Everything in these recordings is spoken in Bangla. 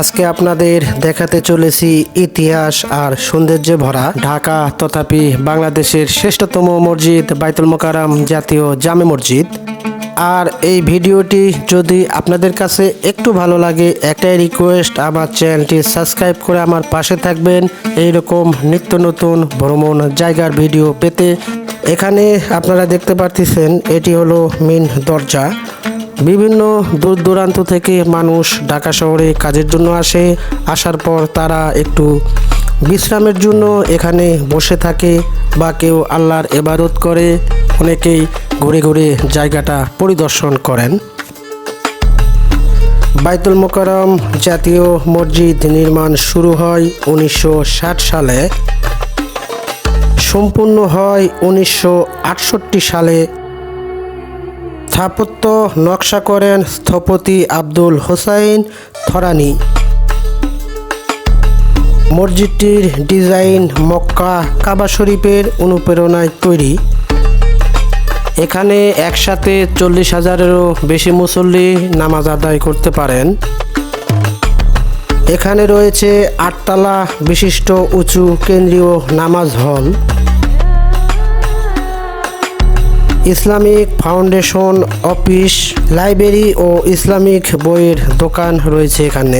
আজকে আপনাদের দেখাতে চলেছি ইতিহাস আর সৌন্দর্যে ভরা ঢাকা তথাপি বাংলাদেশের শ্রেষ্ঠতম মসজিদ বাইতুল মোকাররম জাতীয় জামে মসজিদ। আর এই ভিডিওটি যদি আপনাদের কাছে একটু ভালো লাগে, একটাই রিকোয়েস্ট, আমার চ্যানেলটি সাবস্ক্রাইব করে আমার পাশে থাকবেন এইরকম নিত্য নতুন ভ্রমণ জায়গার ভিডিও পেতে। এখানে আপনারা দেখতে পাচ্ছেন এটি হলো মেন দরজা। বিভিন্ন দূর দূরান্ত থেকে মানুষ ঢাকা শহরে কাজের জন্য আসে, আসার পর তারা একটু বিশ্রামের জন্য এখানে বসে থাকে বা কেউ আল্লাহর ইবাদত করে, অনেকেই ঘুরে ঘুরে জায়গাটা পরিদর্শন করেন। বাইতুল মোকাররম জাতীয় মসজিদ নির্মাণ শুরু হয় 1960 সালে, সম্পূর্ণ হয় 1968 সালে। স্থাপত্য নকশা করেন স্থপতি আব্দুল হোসাইন থরানী। মসজিদটির ডিজাইন মক্কা কাবা শরীফের অনুপ্রেরণায় তৈরি। এখানে একসাথে 40,000-এরও বেশি মুসল্লি নামাজ আদায় করতে পারেন। এখানে রয়েছে 8 তলা বিশিষ্ট উঁচু কেন্দ্রীয় নামাজ হল। ইসলামিক ফাউন্ডেশন অফিস, লাইব্রেরি ও ইসলামিক বইয়ের দোকান রয়েছে এখানে।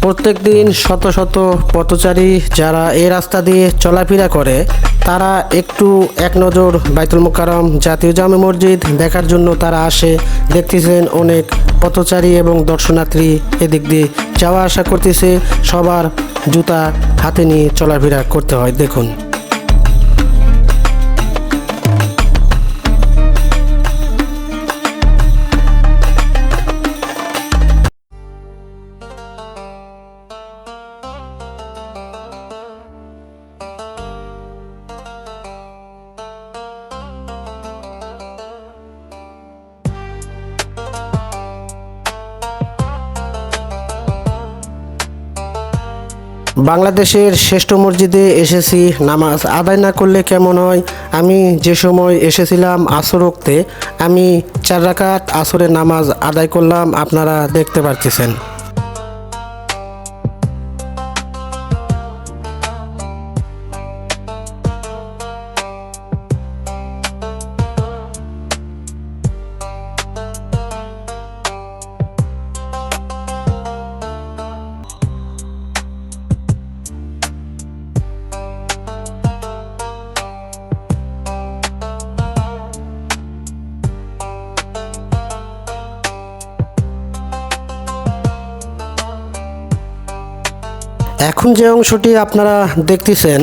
প্রত্যেক দিন শত শত পথচারী যারা এই রাস্তা দিয়ে চলাফেরা করে তারা একটু এক নজর বাইতুল মোকাররম জাতীয় জামে মসজিদ দেখার জন্য তারা আসে। দেখতেছেন অনেক পথচারী এবং দর্শনার্থী এদিক দিয়ে যাওয়া আসা করতেছে, সবার জুতা হাতে নিয়ে চলাফেরা করতে হয়। দেখুন, বাংলাদেশের শ্রেষ্ঠ মসজিদে এসেছি, নামাজ আদায় না করলে কেমন হয়। আমি যে সময় এসেছিলাম আসর ওক্তে, আমি 4 রাকাত আসরের নামাজ আদায় করলাম, আপনারা দেখতে পাচ্ছেন। এখন যে অংশটি আপনারা দেখতেছেন,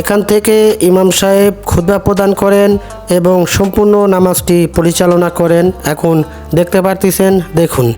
এখান থেকে ইমাম সাহেব খুতবা প্রদান করেন এবং সম্পূর্ণ নামাজটি পরিচালনা করেন। এখন দেখতে পারতেছেন, দেখুন।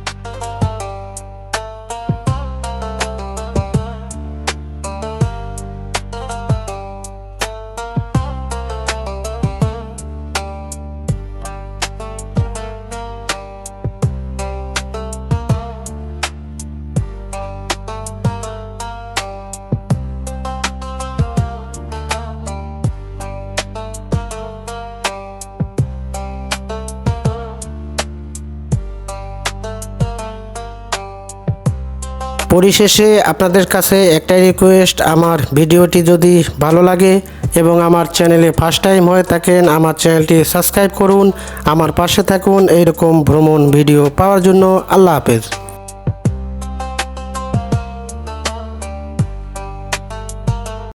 পরিশেষে আপনাদের কাছে একটাই রিকোয়েস্ট, আমার ভিডিওটি যদি ভালো লাগে এবং আমার চ্যানেলে ফার্স্ট টাইম হয়ে থাকেন, আমার চ্যানেলটি সাবস্ক্রাইব করুন, আমার পাশে থাকুন এইরকম ভ্রমণ ভিডিও পাওয়ার জন্য। আল্লাহ হাফেজ।